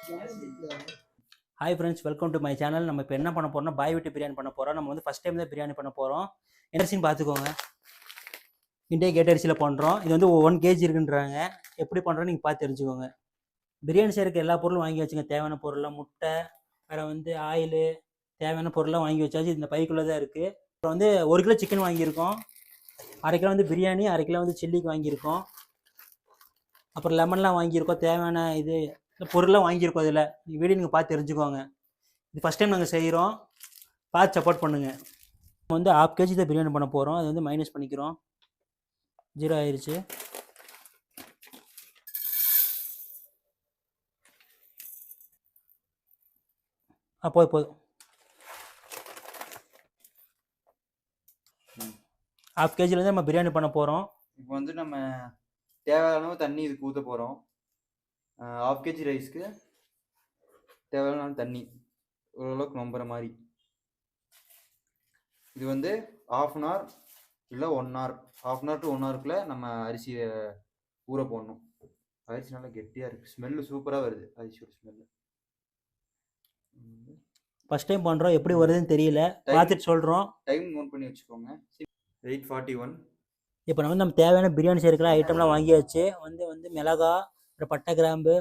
Hi friends, welcome to my channel. நம்ம இப்போ என்ன பண்ண போறோம்னா பாய் வீட்டு பிரியாணி பண்ண போகிறோம். நம்ம வந்து ஃபஸ்ட் டைம் தான் பிரியாணி பண்ண போகிறோம். என்னச்சின்னு பார்த்துக்கோங்க. இண்டியா கேட் அரிசியில் பண்ணுறோம். இது வந்து 1 kg இருக்குன்றாங்க. எப்படி பண்ணுறோன்னு நீங்கள் பார்த்து தெரிஞ்சுக்கோங்க. பிரியாணி செய்யறதுக்கு எல்லா பொருளும் வாங்கி வச்சுங்க. தேவையான பொருள்லாம் முட்டை, வேறு வந்து ஆயிலு, தேவையான பொருள்லாம் வாங்கி வச்சாச்சு. இந்த பைக்குள்ளே தான் இருக்குது. அப்புறம் வந்து 1 கிலோ சிக்கன் வாங்கியிருக்கோம். 1/2 கிலோ வந்து பிரியாணி, 1/2 கிலோ வந்து சில்லிக்கு வாங்கியிருக்கோம். அப்புறம் லெமன்லாம் வாங்கியிருக்கோம். தேவையான இது பொருள்லாம் வாங்கியிருக்கோம். இதில் வீடியோ நீங்கள் பார்த்து தெரிஞ்சுக்கோங்க. இது ஃபஸ்ட் டைம் நாங்கள் செய்கிறோம். பார்த்து சப்போர்ட் பண்ணுங்கள். நம்ம வந்து 1/2 kg தான் பிரியாணி பண்ண போகிறோம். அது வந்து மைனஸ் பண்ணிக்கிறோம். 0 ஆயிடுச்சு. போதும். 1/2 kgலேருந்து நம்ம பிரியாணி பண்ண போகிறோம். இப்போ வந்து நம்ம தேவையான அளவு தண்ணி இதுக்கு ஊற்ற போகிறோம். 1/2 kg ரைஸ்க்கு தேவையான தண்ணி ஓரளவுக்கு நம்புற மாதிரி. இது வந்து 1/2 an hour இல்லை 1 hour, 1/2 an hour to 1 hourக்குள்ளே நம்ம அரிசியை ஊற போடணும். அரிசி நல்லா கெட்டியாக இருக்குது. ஸ்மெல்லு சூப்பராக வருது. அரிசியோட ஸ்மெல்லு. ஃபஸ்ட் டைம் பண்ணுறோம். எப்படி வருதுன்னு தெரியல. பார்த்துட்டு சொல்கிறோம். டைம் நோட் பண்ணி வச்சுக்கோங்க. 8:41. இப்போ நம்ம தேவையான பிரியாணி செய்கிற ஐட்டம்லாம் வாங்கியாச்சு. வந்து மிளகா, வேறு பட்டை, கிராம்பு,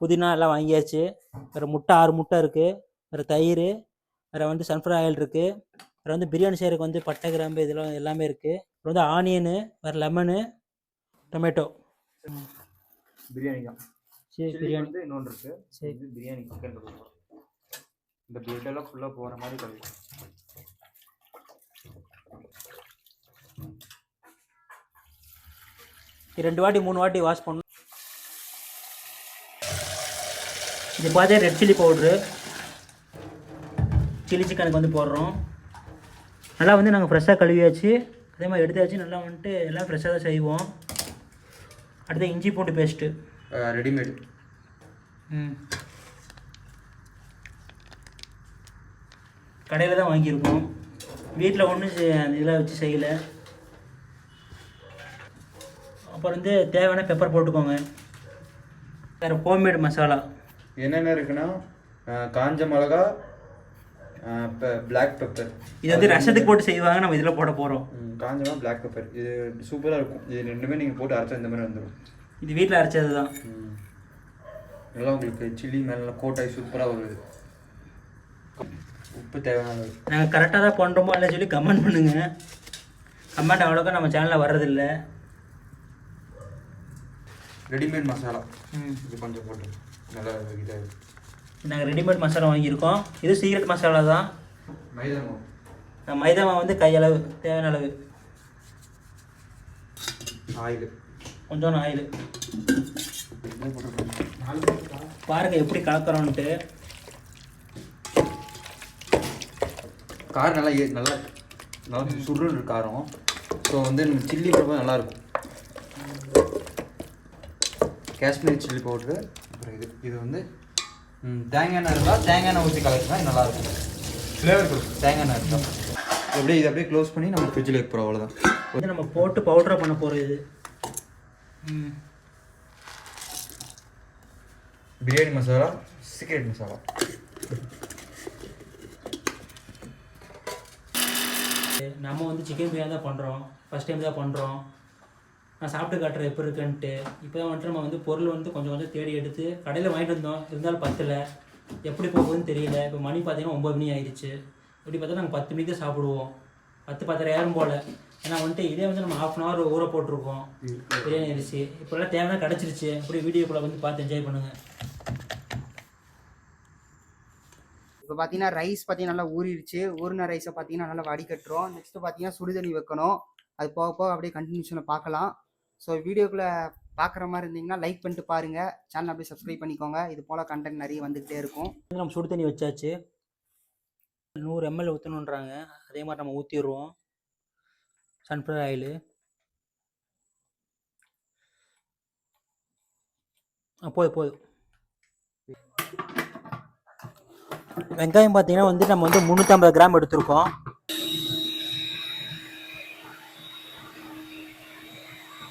புதினா எல்லாம் வாங்கியாச்சு. வேறு முட்டை 6 முட்டை இருக்குது. வேறு தயிர், வேறு வந்து சன்ஃப்ளவர் ஆயில் இருக்குது. வேறு வந்து பிரியாணி செய்கிறதுக்கு வந்து பட்டை, கிராம்பு இதெல்லாம் எல்லாமே இருக்குது. அப்புறம் வந்து ஆனியனு, வேறு லெமனு, டொமேட்டோ. பிரியாணி தான். சரி, பிரியாணி வந்து இன்னொன்று இருக்குது. சரி, பிரியாணி சிக்கன் இருக்கும். இந்த பிளேட்டெல்லாம் ஃபுல்லாக போகிற மாதிரி கழுவி 2 வாட்டி 3 வாட்டி வாஷ் பண்ணணும். இது பார்த்தா ரெட் சில்லி பவுட்ரு, சில்லி சிக்கனுக்கு வந்து போடுறோம். நல்லா வந்து நாங்கள் ஃப்ரெஷ்ஷாக கழுவியாச்சு. அதே மாதிரி எடுத்தாச்சு. நல்லா வந்துட்டு எல்லாம் ஃப்ரெஷ்ஷாக தான் செய்வோம். அடுத்து இஞ்சி பூண்டு பேஸ்ட்டு ரெடிமேட். கடையில் தான் வாங்கியிருக்கோம். வீட்டில் ஒன்றும் இதெல்லாம் வச்சு செய்யலை. அப்புறம் வந்து தேவையான பெப்பர் போட்டுக்கோங்க. வேறு ஹோம்மேட் மசாலா என்னென்ன இருக்குன்னா காஞ்ச மிளகா, பிளாக் பெப்பர். இது வந்து ரசத்துக்கு போட்டு செய்வாங்க. நம்ம இதில் போட போகிறோம். காஞ்ச மிளகா, பிளாக் பெப்பர். இது சூப்பராக இருக்கும். இது ரெண்டுமே நீங்கள் போட்டு அரைச்சா இந்த மாதிரி வந்துடும். இது வீட்டில் அரைச்சது தான். நல்லா உங்களுக்கு சில்லி மேலே கோட்டாய் சூப்பராக வருது. உப்பு தேவையான. நாங்கள் கரெக்டாக தான் பண்ணுறோமோ இல்லை சொல்லி கமெண்ட் பண்ணுங்கள். கமெண்ட் அவ்வளோக்கா நம்ம சேனலில் வர்றதில்லை. ரெடிமேட் மசாலா இது கொஞ்சம் போட்டு நல்லா இதாக. நாங்கள் ரெடிமேட் மசாலா வாங்கியிருக்கோம். இது சீக்ரெட் மசாலா தான். மைதா மாவு. மைதா மாவு வந்து கையளவு, தேவையான அளவு. ஆயில், கொஞ்சோண்டு ஆயில். பாருங்கள் எப்படி கலக்கிறோன்ட்டு. காரம் நல்லா சுருன்னு காரம். ஸோ வந்து நம்ம சில்லி போடும்போது நல்லாயிருக்கும். Kashmiri chilli powder. அப்புறம் இது வந்து தேங்காய் எண்ணெய் இருந்தால் தேங்காய் எண்ணெய் ஊற்றி கலக்குனா நல்லாயிருக்கும். ஃப்ளேவர் கொடுக்கும் தேங்காய் எண்ணெய் இருந்தால். இது அப்படியே க்ளோஸ் பண்ணி நம்ம ஃப்ரிட்ஜில் வைக்க போகிறோம். அவ்வளோதான். வந்து நம்ம போட்டு பவுடராக பண்ண போகிறோம். இது பிரியாணி மசாலா, சீக்ரெட் மசாலா. நம்ம வந்து சிக்கன் பிரியாணி தான் பண்ணுறோம். ஃபஸ்ட் டைம் தான் பண்ணுறோம். நான் சாப்பிட்டு காட்டுறேன் எப்படி இருக்குன்ட்டு. இப்போ தான் வந்துட்டு நம்ம வந்து பொருள் வந்து கொஞ்சம் கொஞ்சம் தேடி எடுத்து கடையில் வாங்கிட்டு வந்தோம். இருந்தாலும் பத்தலை. எப்படி போகுதுன்னு தெரியல. இப்போ மணி பார்த்தீங்கன்னா 9 மணி ஆயிடுச்சு. எப்படி பார்த்தா நாங்கள் 10 மணிக்கு தான் சாப்பிடுவோம். 10-10:30 ஆயிரம் போல். ஏன்னா வந்துட்டு இதே வந்து நம்ம 1/2 an hour ஊற போட்டிருக்கோம் பிரியாணி அரிசி. இப்போல்லாம் தேவையான கிடச்சிருச்சு. அப்படி வீடியோக்குள்ளே வந்து பார்த்து என்ஜாய் பண்ணுங்கள். இப்போ பார்த்தீங்கன்னா ரைஸ் பார்த்தீங்கன்னா நல்லா ஊறிடுச்சு. ஊறின ரைஸை பார்த்தீங்கன்னா நல்லா வடிகட்டுறோம். நெக்ஸ்ட்டு பார்த்தீங்கன்னா சுடுதண்ணி வைக்கணும். அது போக போக அப்படியே கண்டினியூஷனில் பார்க்கலாம். ஸோ வீடியோக்குள்ளே பார்க்குற மாதிரி இருந்தீங்கன்னா லைக் பண்ணிட்டு பாருங்கள். சேனல் அப்படியே சப்ஸ்கிரைப் பண்ணிக்கோங்க. இது போல் கண்டென்ட் நிறைய வந்துகிட்டே இருக்கும். நம்ம சுடு தண்ணி வச்சாச்சு. 100 ml ஊற்றணுன்றாங்க. அதே மாதிரி நம்ம ஊற்றிடுவோம். Sunflower oil. போதும். வெங்காயம் பார்த்தீங்கன்னா வந்து நம்ம வந்து 350 கிராம் எடுத்திருக்கோம்.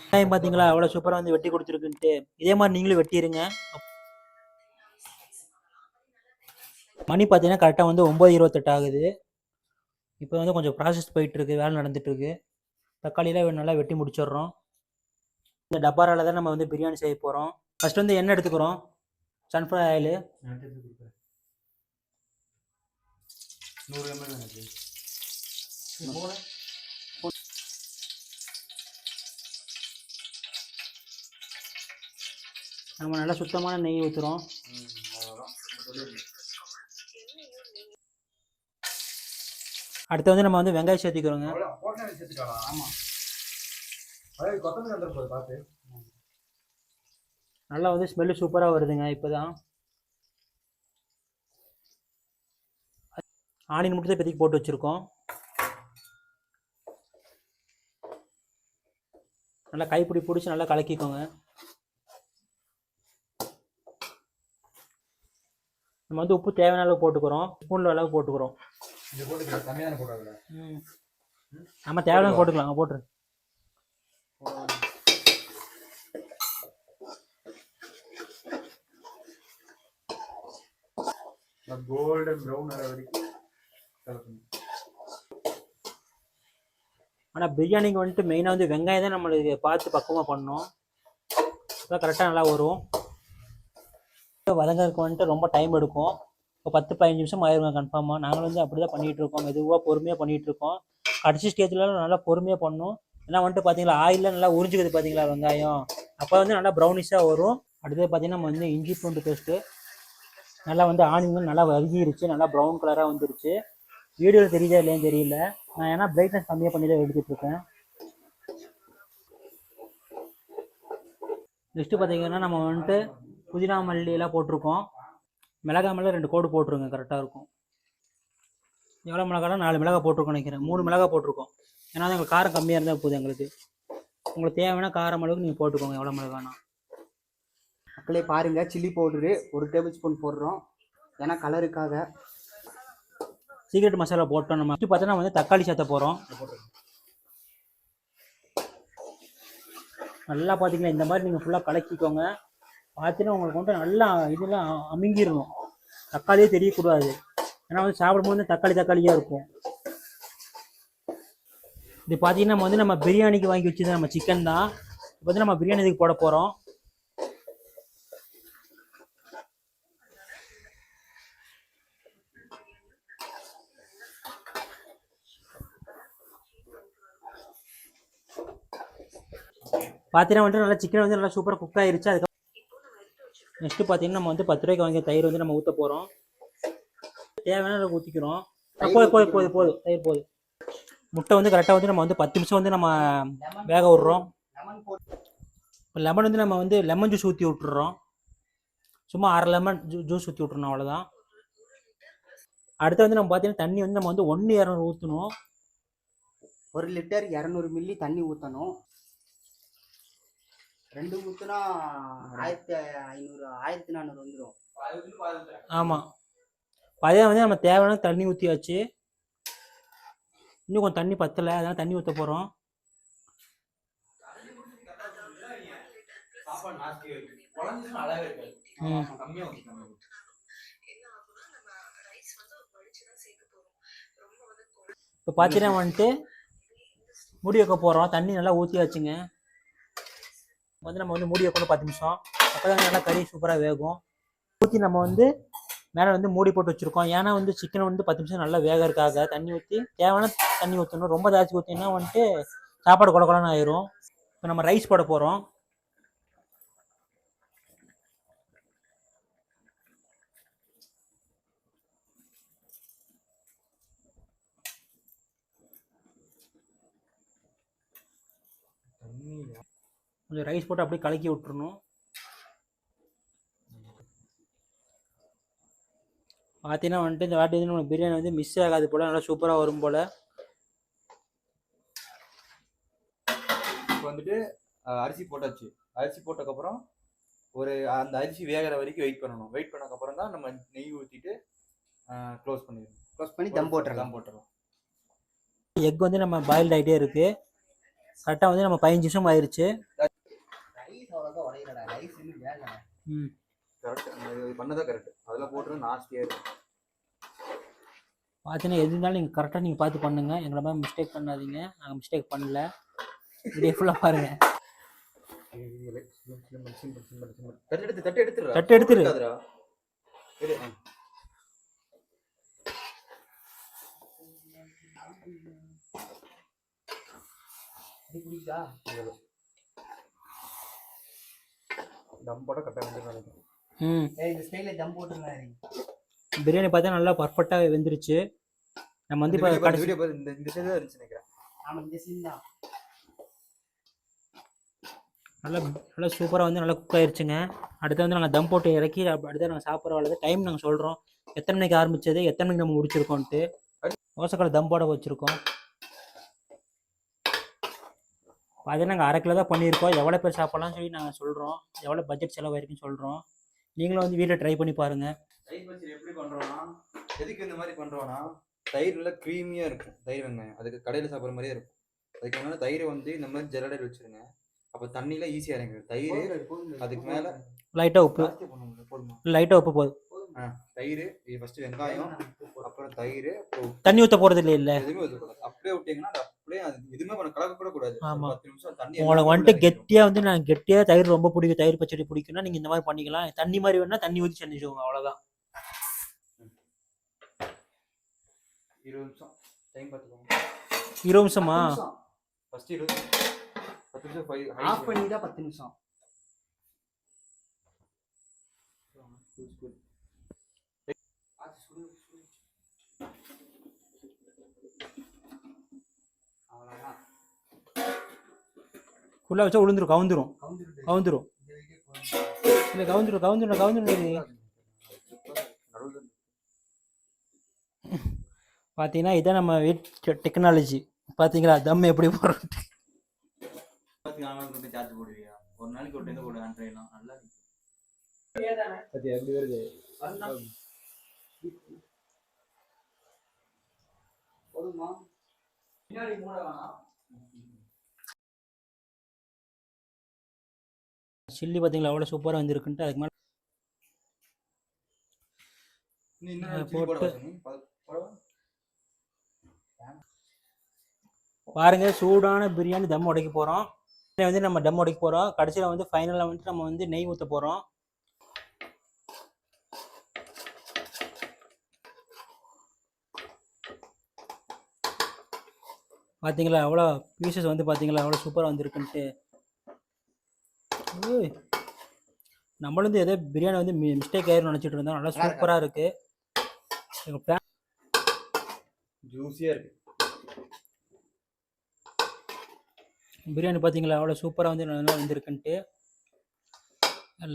வெங்காயம் பார்த்தீங்களா அவ்வளோ சூப்பராக வந்து வெட்டி கொடுத்துருக்குன்ட்டு. இதே மாதிரி நீங்களும் வெட்டிடுங்க. மணி பார்த்தீங்கன்னா கரெக்டாக வந்து 9:28 ஆகுது. இப்போ வந்து கொஞ்சம் ப்ராசஸ் போயிட்டுருக்கு, வேலை நடந்துகிட்ருக்கு. தக்காளியெலாம் நல்லா வெட்டி முடிச்சிடுறோம். இந்த டப்பாரால் தான் நம்ம வந்து பிரியாணி செய்ய போகிறோம். ஃபஸ்ட்டு வந்து எண்ணெய் எடுத்துக்கிறோம், சன்ஃப்ளவர் ஆயிலு 100 ml எனக்கு. நம்ம நல்லா சுத்தமான நெய் ஊற்றுறோம். அடுத்து வந்து நம்ம வந்து வெங்காயம் சேர்த்திக்கிறோங்க. ஆமாம், நல்லா வந்து ஸ்மெல்லு சூப்பராக வருதுங்க. இப்போ தான் ஆனியன் மட்டும் தான் இப்போதைக்கு போட்டு வச்சுருக்கோம். நல்லா கைப்பிடி பிடிச்சி நல்லா கலக்கிக்கோங்க. நம்ம வந்து உப்பு தேவையான அளவு போட்டுக்கிறோம், ஸ்பூனில் அளவு போட்டுக்கிறோம். நம்ம தேவையான போட்டுக்கலாம், போட்டுரு. கோல்டன் ப்ரௌன் வர வரைக்கும். ஆனால் பிரியாணிக்கு வந்துட்டு மெயினாக வந்து வெங்காயம் தான் நம்மளுக்கு பார்த்து பக்குவமாக பண்ணணும், இப்போ கரெக்டாக நல்லா வரும். வதங்கிறதுக்கு வந்துட்டு ரொம்ப டைம் எடுக்கும். இப்போ 10-15 நிமிஷம் ஆயிருங்க கன்ஃபார்மாக. நாங்கள் வந்து அப்படி தான் பண்ணிகிட்ருக்கோம், மெதுவாக பொறுமையாக பண்ணிகிட்ருக்கோம். கடைசி ஸ்டேஜில் நல்லா பொறுமையாக பண்ணணும். ஏன்னா வந்துட்டு பார்த்தீங்களா ஆயிலில் நல்லா உறிஞ்சிக்குது பார்த்தீங்களா வெங்காயம், அப்போ வந்து நல்லா ப்ரௌனிஷாக வரும். அடுத்தது பார்த்தீங்கன்னா நம்ம வந்து இஞ்சி பூண்டு பேஸ்ட்டு நல்லா வந்து ஆனியன் நல்லா வதங்கிருச்சு, நல்லா ப்ரௌன் கலராக வந்துருச்சு. வீடியோவில் தெரியுதா இல்லையான்னு தெரியல, நான் ஏன்னா பிரைட்னஸ் கம்மியாக பண்ணி தான் எடுத்துகிட்ருக்கேன். நெக்ஸ்ட்டு பார்த்தீங்கன்னா நம்ம வந்துட்டு புதினா மல்லியெல்லாம் போட்டிருக்கோம். மிளகா மேலே 2 கோடு போட்டுருங்க, கரெக்டாக இருக்கும். எவ்வளோ மிளகாலாம் 4 மிளகா போட்டிருக்கோம் நினைக்கிறேன், 3 மிளகா போட்டிருக்கோம். ஏன்னா எங்களுக்கு காரம் கம்மியாக இருந்தால் போதும் எங்களுக்கு. உங்களுக்கு தேவையான காரம் அளவுக்கு நீங்கள் போட்டுக்கோங்க எவ்வளோ மிளகானா. மக்களே பாருங்கள், சில்லி பவுடரு 1 டேபிள் ஸ்பூன் போடுறோம், ஏன்னா கலருக்காக. சீக்ரெட் மசாலா போட்டோம். நம்ம பார்த்தோன்னா வந்து தக்காளி சேர்த்த போகிறோம். நல்லா பார்த்தீங்கன்னா இந்த மாதிரி நீங்கள் ஃபுல்லாக கலக்கிக்கோங்க. பார்த்தீங்கன்னா உங்களுக்கு வந்துட்டு நல்லா இதெல்லாம் அமுங்கிடணும், தக்காளியே தெரியக்கூடாது. ஏன்னா வந்து சாப்பிடும்போது தக்காளியாக இருக்கும். இது பார்த்தீங்கன்னா நம்ம வந்து நம்ம பிரியாணிக்கு வாங்கி வச்சது நம்ம சிக்கன் தான். இப்போ வந்து நம்ம பிரியாணி இதுக்கு போட போகிறோம். பார்த்தீங்கன்னா வந்துட்டு நல்லா சிக்கன் வந்து நல்லா சூப்பராக குக் ஆயிருச்சு. அதுக்கு நெக்ஸ்ட்டு பார்த்தீங்கன்னா நம்ம வந்து 10 ரூபாய்க்கு வாங்கிய தயிர் வந்து நம்ம ஊற்ற போகிறோம். தேவையான அளவுக்கு ஊற்றிக்கிறோம். போதும் தயிர் போதும். முட்டை வந்து கரெக்டாக வந்து நம்ம வந்து 10 நிமிஷம் வந்து நம்ம வேக விட்றோம். இப்போ லெமன் வந்து நம்ம வந்து லெமன் ஜூஸ் ஊற்றி விட்டுறோம். சும்மா 1/2 லெமன் ஜூஸ் ஊற்றி விட்றணும், அவ்வளோதான். அடுத்து வந்து நம்ம பார்த்தீங்கன்னா தண்ணி வந்து நம்ம வந்து 1,200 ஊற்றணும். 1 லிட்டர் 200 மில்லி தண்ணி ஊற்றணும். 2 ஊற்றுனா 1500 1400 வந்துடும். ஆமாம், அதே வந்து நம்ம தேவையான தண்ணி ஊற்றியாச்சு. இன்னும் கொஞ்சம் தண்ணி பத்தலை, அதனால் தண்ணி ஊற்ற போகிறோம். இப்போ பார்த்தீங்கன்னா வந்துட்டு மூடி வைக்க போகிறோம். தண்ணி நல்லா ஊற்றியாச்சுங்க. வந்து நம்ம வந்து மூடி வைக்கணும் 10 நிமிஷம். அப்போ தான் நல்லா கறி சூப்பராக வேகும். ஊற்றி நம்ம வந்து மேலே வந்து மூடி போட்டு வச்சுருக்கோம். ஏன்னா வந்து சிக்கன் வந்து 10 நிமிஷம் நல்லா வேகிறதுக்காக தண்ணி ஊற்றி தேவையான தண்ணி ஊற்றணும். ரொம்ப ஜாஸ்தி ஊற்றினா வந்துட்டு சாப்பாடு குழக்குழன்னு ஆயிரும். இப்போ நம்ம ரைஸ் போட போகிறோம். கொஞ்சம் ரைஸ் போட்டு அப்படியே கலக்கி விட்டுறணும். பார்த்தீங்கன்னா வந்துட்டு இந்த வாட்டி வந்து நமக்கு பிரியாணி வந்து மிஸ் ஆகாது போல், நல்லா சூப்பராக வரும் போல். இப்போ வந்துட்டு அரிசி போட்டாச்சு. அரிசி போட்டதுக்கப்புறம் அந்த அரிசி வேகிற வரைக்கும் வெயிட் பண்ணணும். வெயிட் பண்ணக்கப்புறம் தான் நம்ம நெய் ஊற்றிட்டு க்ளோஸ் பண்ணி தம் போட்டுடலாம். எக் வந்து நம்ம பாயில்ட் ஆகிட்டே இருக்குது. கரெக்டாக வந்து நம்ம 15 நிமிஷம் ஆயிடுச்சு. கரெக்ட் பண்ணதான் கரெக்ட். அதெல்லாம் போட்டுறது நாஸ்டியாக இருக்கும். பார்த்தீங்கன்னா எது இருந்தாலும் நீங்கள் கரெக்டாக நீங்கள் பார்த்து பண்ணுங்கள். எங்களை மாதிரி மிஸ்டேக் பண்ணாதீங்க. நாங்கள் மிஸ்டேக் பண்ணல. வீடியோ ஃபுல்லாக பாருங்கள். தட்டு எடுத்துரு. தட்டு எடுத்துரு. தம் போட கரெக்டாக வந்து நினைக்கிறேன். இந்த ஸ்டைலில் தம் போட்டுருந்தாரு. பிரியாணி பார்த்தா நல்லா பர்ஃபெக்டாக வெந்துருச்சு. நம்ம வந்து இப்போ கடைசி வீடியோ பார்த்து இந்த சைடு தான் இருந்துச்சு நினைக்கிறேன். ஆமாம், இந்த சீன் தான். நல்லா நல்லா சூப்பராக வந்து நல்லா குக் ஆயிடுச்சுங்க. அடுத்து வந்து நாங்கள் தம் போட்டு இறக்கி அடுத்து நாங்கள் சாப்பிட்ற வேலை டைம் நாங்கள் சொல்கிறோம். எத்தனை மணிக்கு ஆரம்பிச்சது, எத்தனை மணிக்கு நம்ம முடிச்சிருக்கோன்ட்டு. தோசைக்கடை தம் போட வச்சுருக்கோம். பார்த்தீங்கன்னா நாங்கள் 1/2 கிலோ தான் பண்ணியிருக்கோம். எவ்வளோ பேர் சாப்பிட்லாம்னு சொல்லி நாங்கள் சொல்கிறோம். எவ்வளோ பட்ஜெட் செலவாயிருக்குன்னு சொல்கிறோம். நீங்களும் வந்து வீட்டில் ட்ரை பண்ணி பாருங்கள். தயிர் பச்சடி எப்படி பண்ணுறோன்னா, எதுக்கு இந்த மாதிரி பண்ணுறோன்னா, தயிர் நல்லா க்ரீமியாக இருக்கும். தயிர் வெங்காயம் அதுக்கு கடையில் சாப்பிட்ற மாதிரியே இருக்கும். அதுக்கு மேலே தயிரை வந்து இந்த மாதிரி ஜெரடையில் வச்சுருங்க. அப்போ தண்ணியில் ஈஸியாக இறங்கிடும் தயிர். அதுக்கு மேலே லைட்டாக உப்பு, போதுமா? லைட்டாக உப்பு போதும். தயிர் இது ஃபஸ்ட்டு வெங்காயம், அப்புறம் தயிர், அப்புறம் தண்ணி ஊற்ற போகிறது இல்லை எதுவுமே ஊற்றக்கூடாது. அப்படியே விட்டிங்கன்னா அது அப்படியே அது எதுவுமே கலக்க கூட கூடாது. ஆமாம். 10 நிமிஷம் தண்ணி உங்களுக்கு வந்துட்டு கெட்டியாக வந்து நான் கெட்டியாக தயிர் ரொம்ப பிடிக்கும், தயிர் பச்சடி பிடிக்கும்னா நீங்கள் இந்த மாதிரி பண்ணிக்கலாம். தண்ணி மாதிரி வேணால் தண்ணி ஊற்றி செஞ்சுக்கோங்க, அவ்வளோதான். 20 நிமிஷம் டைம் பார்த்துக்கோங்க. 20 நிமிஷமா? ஃபஸ்ட்டு 10 நிமிஷம் ஆஃப் பண்ணி தான் 10 நிமிஷம். அவ்வளோதான். ஃபுல்லாக வச்சா உளுந்துரும், கவுந்துரும். இல்லை கவுந்துரும். பார்த்தீங்கன்னா இதான் நம்ம வீட் டெக்னாலஜி. பார்த்தீங்களா தம் எப்படி போடுறோம். சார்ஜ் போடுவியா? ஒரு நாளைக்கு ஒரு டைம் போடு. ஆண்ட்ராய்ட்லாம் நல்லா இருக்கு. போதுமா? பின்னாடி மூட வேணாம். சில்லி பார்த்தீங்களா அவ்வளோ சூப்பராக வந்துருக்குன்ட்டு அதுக்கு மேலே போட்டு பாருங்க. சூடான பிரியாணி தம் உடைக்க போகிறோம். வந்து நம்ம டம் உடைக்க போகிறோம். கடைசியில் வந்து ஃபைனலாக வந்துட்டு நம்ம வந்து நெய் ஊற்ற போகிறோம். பார்த்தீங்களா எவ்வளோ பீசஸ் வந்து பார்த்தீங்களா எவ்வளோ சூப்பராக வந்துருக்குன்ட்டு. நம்மளும் வந்து எதோ பிரியாணி வந்து மிஸ்டேக் ஆயிரும் நினச்சிட்டு இருந்தோம். நல்லா சூப்பராக இருக்குது. எங்கள் ஜூஸியாக இருக்குது பிரியாணி. பார்த்தீங்களா அவ்வளோ சூப்பராக வந்து நல்லா வந்துருக்குன்ட்டு.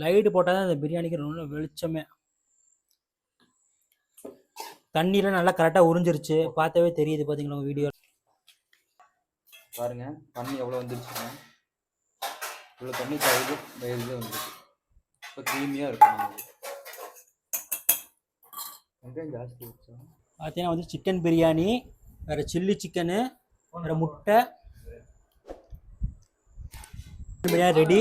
லைட்டு போட்டால் தான் அந்த பிரியாணிக்கு ரொம்ப வெளிச்சமே. தண்ணியெலாம் நல்லா கரெக்டாக உறிஞ்சிருச்சு. பார்த்தாவே தெரியுது. பார்த்தீங்களா உங்கள் வீடியோ பாருங்க. தண்ணி எவ்வளோ வந்துருச்சுங்க. இவ்வளோ தண்ணி காயுது வயதில் வந்துருக்கு. இப்போ க்ரீமியாக இருக்கும். வெங்காயம் ஜாஸ்தி வச்சோம். பார்த்தீங்கன்னா வந்து சிக்கன் பிரியாணி, வேறு சில்லி சிக்கனு, வேறு முட்டை பிரியாணி ரெடி.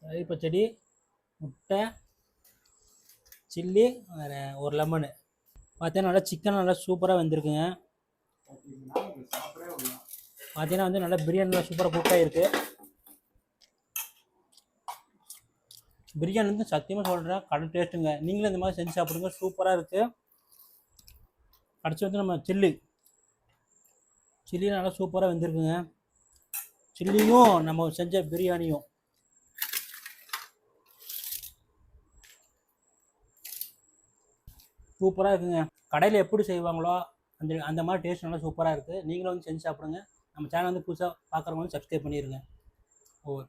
தயிர் பச்சடி, முட்டை, சில்லி, வேறு ஒரு லெமனு. பார்த்தீங்கன்னா நல்லா சிக்கன் நல்லா சூப்பராக வெந்திருக்குங்க. பார்த்தீங்கன்னா வந்து நல்லா பிரியாணி நல்லா சூப்பராக குக் ஆகிருக்கு. பிரியாணி வந்து சத்தியமாக சொல்கிறேன் கடை டேஸ்ட்டுங்க. நீங்களும் இந்த மாதிரி செஞ்சு சாப்பிடுங்க, சூப்பராக இருக்குது. கடைசி வந்து நம்ம சில்லி நல்லா சூப்பராக வெந்திருக்குங்க. சில்லியும் நம்ம செஞ்ச பிரியாணியும் சூப்பராக இருக்குங்க. கடையில் எப்படி செய்வாங்களோ அந்த மாதிரி டேஸ்ட் நல்லா சூப்பராக இருக்குது. நீங்களும் வந்து செஞ்சு சாப்பிடுங்க. நம்ம சேனல் வந்து புதுசாக பார்க்குறவங்க வந்து சப்ஸ்கிரைப் பண்ணிடுங்க. ஓ.